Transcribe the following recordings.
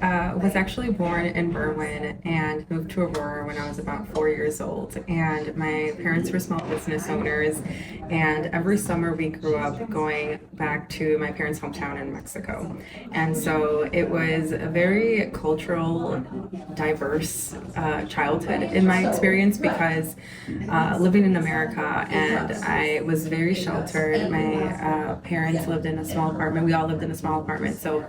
was actually born in Berwyn and moved to Aurora when I was about 4 years old. And my parents were small business owners, and every summer we grew up going back to my parents' hometown in Mexico. And so it was a very cultural, diverse childhood in my experience because living in America, and I was very sheltered. My parents lived in a small apartment. We all lived in a small apartment. So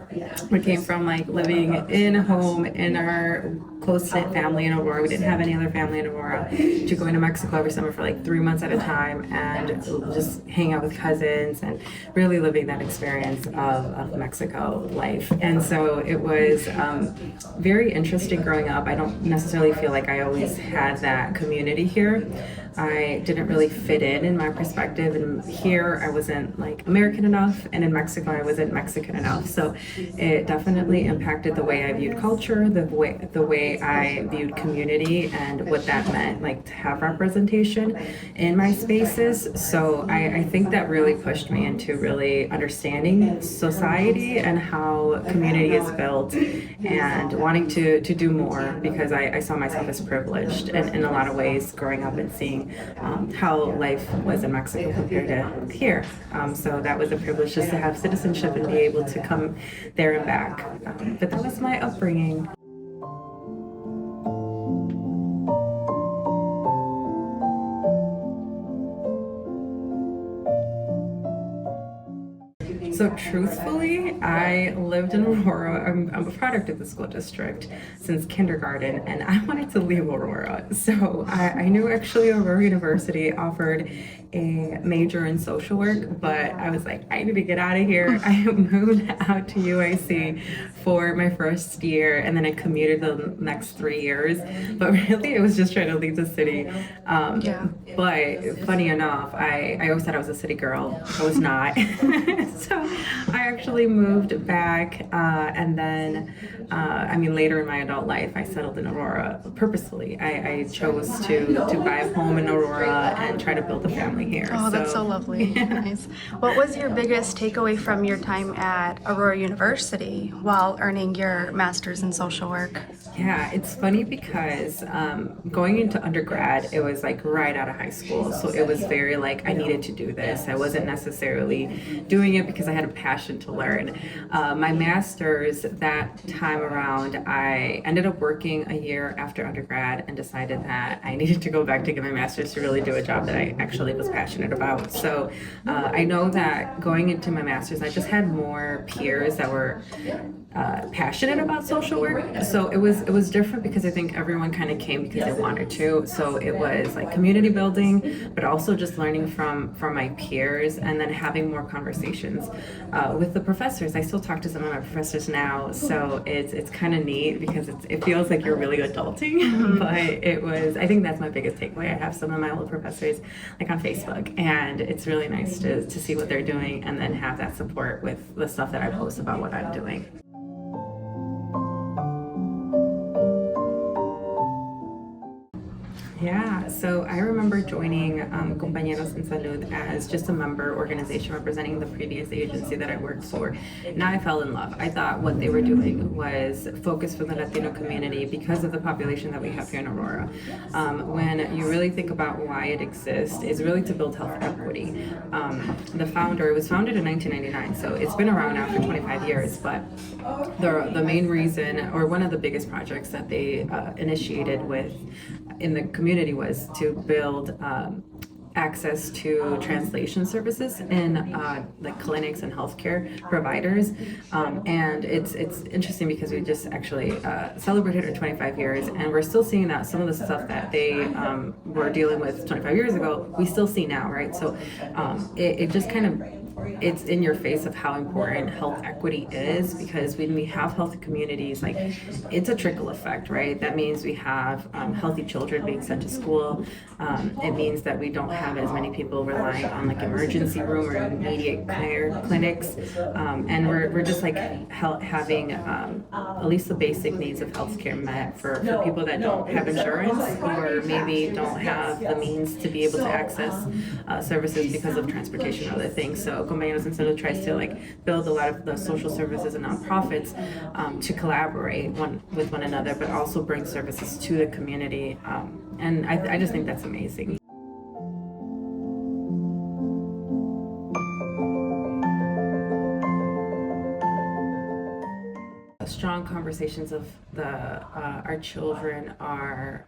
we came from like living in a home in our close-knit family in Aurora. We didn't have any other family in Aurora, to going to Mexico every summer for like 3 months at a time and just hang out with cousins and really living that experience of Mexico life. And so it was very interesting growing up. I don't necessarily feel like I always had that community here. I didn't really fit in my perspective, and here I wasn't like American enough, and in Mexico I wasn't Mexican enough. So it definitely impacted the way I viewed culture, the way I viewed community, and what that meant, like to have representation in my spaces. So I think that really pushed me into really understanding society and how community is built, and wanting to do more, because I saw myself as privileged in a lot of ways growing up and seeing how life was in Mexico compared to here. So that was a privilege, just to have citizenship and be able to come there and back. But that was my upbringing. So truthfully, I lived in Aurora. I'm a product of the school district since kindergarten, and I wanted to leave Aurora. So I knew actually Aurora University offered a major in social work, but I was like, I need to get out of here. I moved out to UIC for my first year, and then I commuted the next 3 years. But really, it was just trying to leave the city. But funny enough, I always thought I was a city girl. I was not. So I actually moved back, and then, later in my adult life, I settled in Aurora purposefully. I chose to buy a home in Aurora and try to build a family here. Oh, that's so lovely. Yeah. Nice. What was your biggest takeaway from your time at Aurora University while earning your master's in social work? Yeah, it's funny because going into undergrad, it was like right out of high school. So it was very like, I needed to do this. I wasn't necessarily doing it because I had a passion to learn. My master's, that time around, I ended up working a year after undergrad and decided that I needed to go back to get my master's to really do a job that I actually was passionate about. So I know that going into my master's, I just had more peers that were passionate about social work. So it was different because I think everyone kind of came because they wanted to. So it was like community building, but also just learning from my peers, and then having more conversations with the professors. I still talk to some of my professors now, so it's kind of neat because it feels like you're really adulting. But I think that's my biggest takeaway. I have some of my old professors like on Facebook, and it's really nice to see what they're doing and then have that support with the stuff that I post about what I'm doing. Yeah, so I remember joining Compañeros in Salud as just a member organization representing the previous agency that I worked for. And I fell in love. I thought what they were doing was focused for the Latino community because of the population that we have here in Aurora. When you really think about why it exists, is really to build health equity. It was founded in 1999, so it's been around now for 25 years, but the main reason, or one of the biggest projects that they initiated in the community, was to build access to translation services in like clinics and healthcare providers. And it's interesting because we just actually celebrated our 25 years, and we're still seeing that some of the stuff that they were dealing with 25 years ago, we still see now, right? So it just kind of, it's in your face of how important health equity is, because when we have healthy communities, like, it's a trickle effect, right? That means we have healthy children being sent to school. It means that we don't have as many people relying on like emergency room or immediate care clinics, and we're just like having at least the basic needs of healthcare met for people that don't have insurance or maybe don't have the means to be able to access services because of transportation and other things. So Compañeros and Salud tries to like build a lot of the social services and nonprofits to collaborate with one another, but also bring services to the community. And I just think that's amazing. Strong conversations of our children are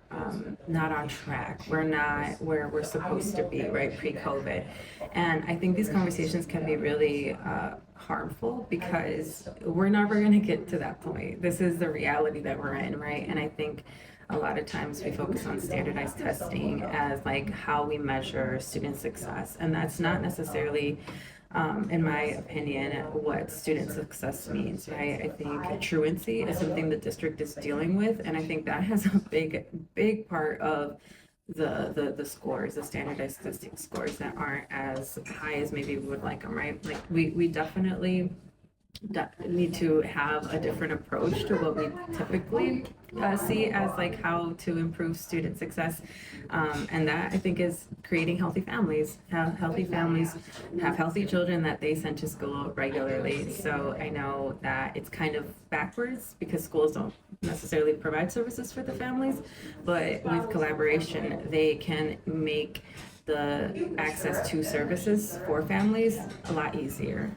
not on track. We're not where we're supposed to be, right, pre-COVID. And I think these conversations can be really harmful because we're never going to get to that point. This is the reality that we're in, right? And I think a lot of times we focus on standardized testing as like how we measure student success, and that's not necessarily in my opinion, what student success means, right? I think truancy is something the district is dealing with, and I think that has a big part of the scores, the standardized testing scores that aren't as high as maybe we would like them, right? Like we definitely need to have a different approach to what we typically see as like how to improve student success, and that I think is creating healthy families. Have healthy families, have healthy children that they send to school regularly. So I know that it's kind of backwards because schools don't necessarily provide services for the families, but with collaboration they can make the access to services for families a lot easier.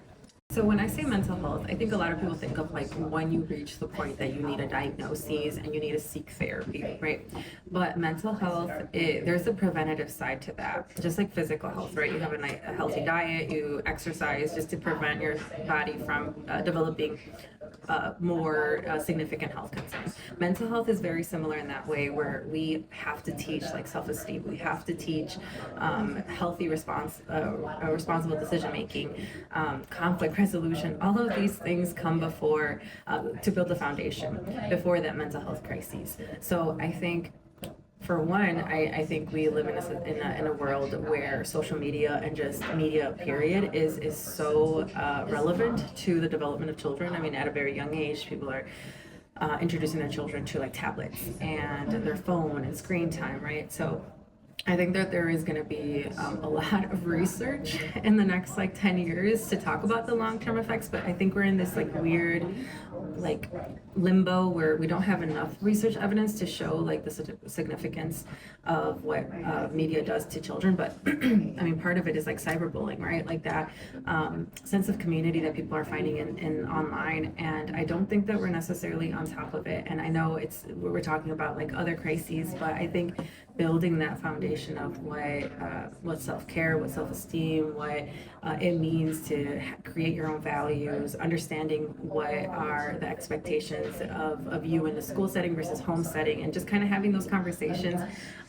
So when I say mental health, I think a lot of people think of like when you reach the point that you need a diagnosis and you need to seek therapy, right? But mental health, there's a preventative side to that, just like physical health, right? You have a healthy diet, you exercise just to prevent your body from developing more significant health concerns. Mental health is very similar in that way, where we have to teach like self-esteem, we have to teach healthy responsible decision making, conflict resolution. All of these things come before to build the foundation before that mental health crises. So I think for one, I think we live in a world where social media and just media period is so relevant to the development of children. I mean, at a very young age, people are introducing their children to like tablets and their phone and screen time, right? So I think that there is going to be a lot of research in the next like 10 years to talk about the long-term effects, but I think we're in this like weird like limbo where we don't have enough research evidence to show like the significance of what media does to children. But I mean, part of it is like cyberbullying, right? Like that sense of community that people are finding in online, and I don't think that we're necessarily on top of it. And I know we're talking about like other crises, but I think building that foundation of what self-care, what self-esteem, what it means to create your own values, understanding what are the expectations of you in the school setting versus home setting, and just kind of having those conversations.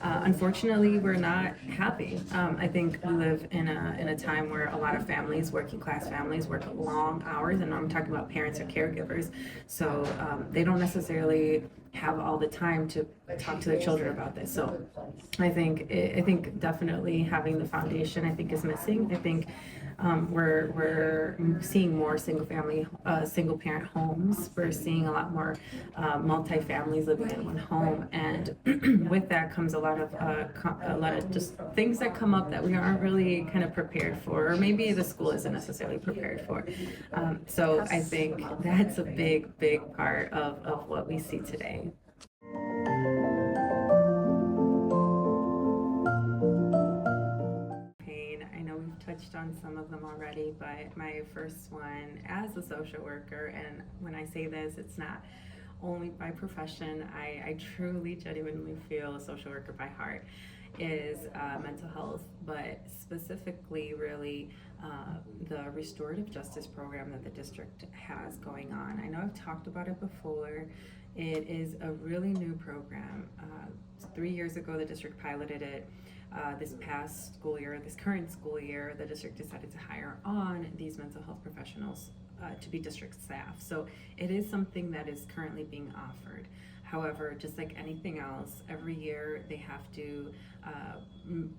Unfortunately, we're not happy. I think we live in a time where a lot of families, working class families, work long hours, and I'm talking about parents or caregivers. So they don't necessarily have all the time to talk to their children about this. So I think definitely having the foundation I think is missing. I think we're seeing more single parent homes. We're seeing a lot more multi-families living in one home, and with that comes a lot of just things that come up that we aren't really kind of prepared for, or maybe the school isn't necessarily prepared for. So I think that's a big part of what we see today. Touched on some of them already, but my first one as a social worker, and when I say this, it's not only by profession, I truly, genuinely feel a social worker by heart, is mental health, but specifically really the restorative justice program that the district has going on. I know I've talked about it before. It is a really new program. 3 years ago, the district piloted it. This current school year, the district decided to hire on these mental health professionals to be district staff. So it is something that is currently being offered. However, just like anything else, every year they have to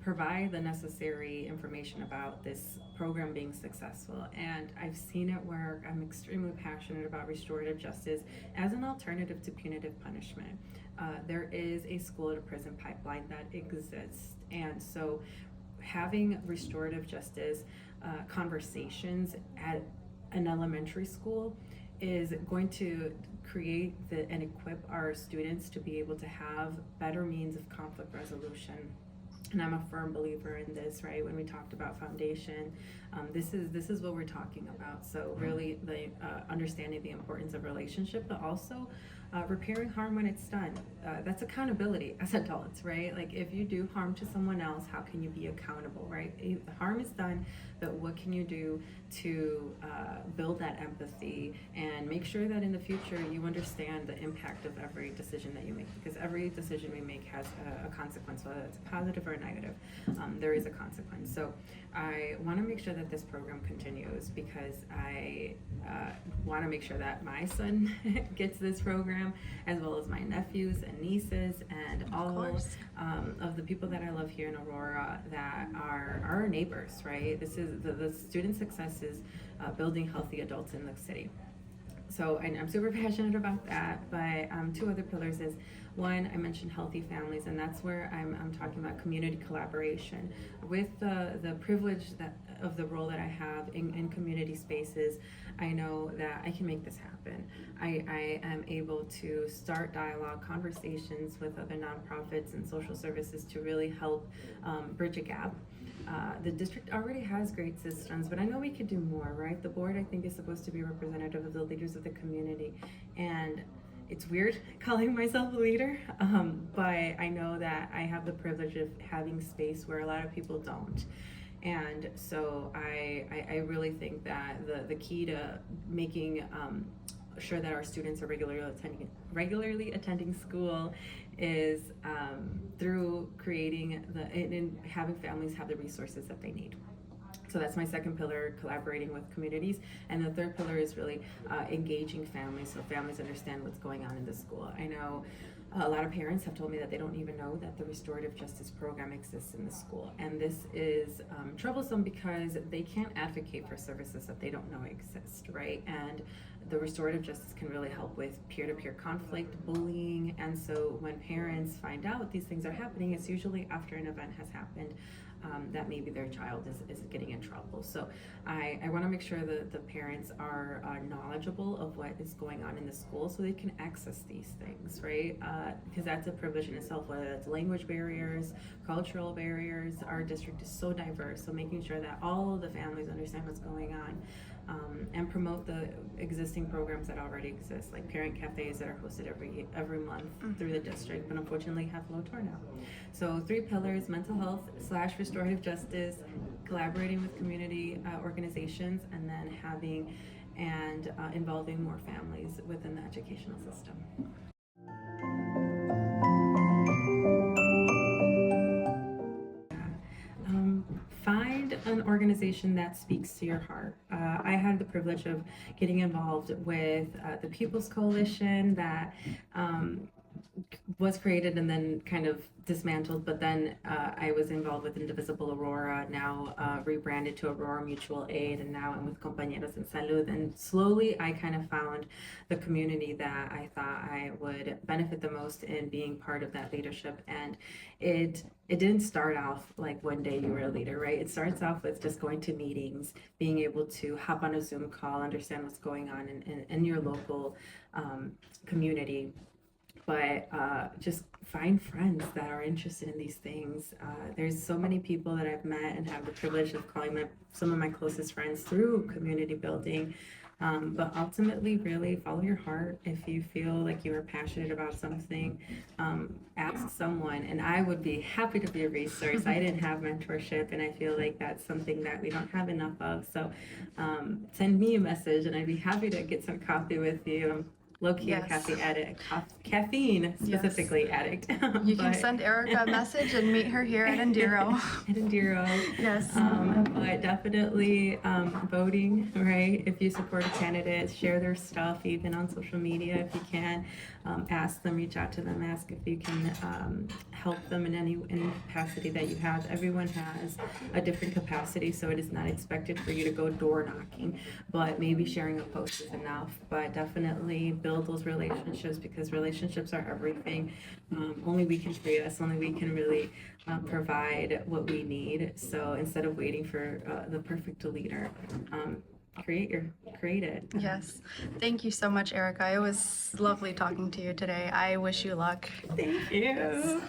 provide the necessary information about this program being successful. And I've seen it work. I'm extremely passionate about restorative justice as an alternative to punitive punishment. There is a school to prison pipeline that exists. And so having restorative justice conversations at an elementary school is going to create and equip our students to be able to have better means of conflict resolution. And I'm a firm believer in this, right? When we talked about foundation, this is what we're talking about. So really, the understanding the importance of relationship, but also repairing harm when it's done. That's accountability as adults, right? Like if you do harm to someone else, how can you be accountable, right? The harm is done, but what can you do to build that empathy and make sure that in the future you understand the impact of every decision that you make? Because every decision we make has a consequence, whether it's positive or negative. There is a consequence. So I want to make sure that this program continues because I want to make sure that my son gets this program, as well as my nephews and nieces and all of the people that I love here in Aurora that are our neighbors, right? This is the student success is building healthy adults in the city. So I'm super passionate about that, but two other pillars is, one, I mentioned healthy families, and that's where I'm talking about community collaboration. With the privilege of the role that I have in community spaces, I know that I can make this happen. I am able to start dialogue, conversations with other nonprofits and social services to really help bridge a gap. The district already has great systems, but I know we could do more, right? The board, I think, is supposed to be representative of the leaders of the community, and it's weird calling myself a leader, but I know that I have the privilege of having space where a lot of people don't. And so I really think that the key to making sure that our students are regularly attending school is through creating and having families have the resources that they need. So that's my second pillar, collaborating with communities. And the third pillar is really engaging families, so families understand what's going on in the school. I know a lot of parents have told me that they don't even know that the restorative justice program exists in the school. And this is troublesome because they can't advocate for services that they don't know exist, right? And the restorative justice can really help with peer-to-peer conflict, bullying. And so when parents find out these things are happening, it's usually after an event has happened. That maybe their child is getting in trouble. So I want to make sure that the parents are knowledgeable of what is going on in the school so they can access these things, right? Because that's a privilege in itself, whether that's language barriers, cultural barriers. Our district is so diverse, so making sure that all of the families understand what's going on. And promote the existing programs that already exist, like parent cafes that are hosted every month through the district, but unfortunately have low turnout. So 3 pillars: mental health / restorative justice, collaborating with community organizations, and then having and involving more families within the educational system. Find an organization that speaks to your heart. I had the privilege of getting involved with the People's Coalition that was created and then kind of dismantled, but then I was involved with Indivisible Aurora, now rebranded to Aurora Mutual Aid, and now I'm with Compañeros and Salud. And slowly I kind of found the community that I thought I would benefit the most in being part of that leadership. And it didn't start off like one day you were a leader, right? It starts off with just going to meetings, being able to hop on a Zoom call, understand what's going on in your local community. But just find friends that are interested in these things. There's so many people that I've met and have the privilege of calling some of my closest friends through community building. But ultimately, really follow your heart. If you feel like you are passionate about something, ask someone. And I would be happy to be a resource. I didn't have mentorship, and I feel like that's something that we don't have enough of. So send me a message, and I'd be happy to get some coffee with you. low-key a Yes. caffeine specifically addict. You can send Erika a message and meet her here at Enduro. At Enduro. Yes. But definitely voting, right? If you support a candidate, share their stuff even on social media if you can. Ask them, reach out to them, ask if you can help them in any capacity that you have. Everyone has a different capacity, so it is not expected for you to go door knocking, but maybe sharing a post is enough. But definitely build those relationships, because relationships are everything. Only we can free us, only we can really provide what we need. So instead of waiting for the perfect leader, create it. Yes. Thank you so much, Erika. It was lovely talking to you today. I wish you luck. Thank you.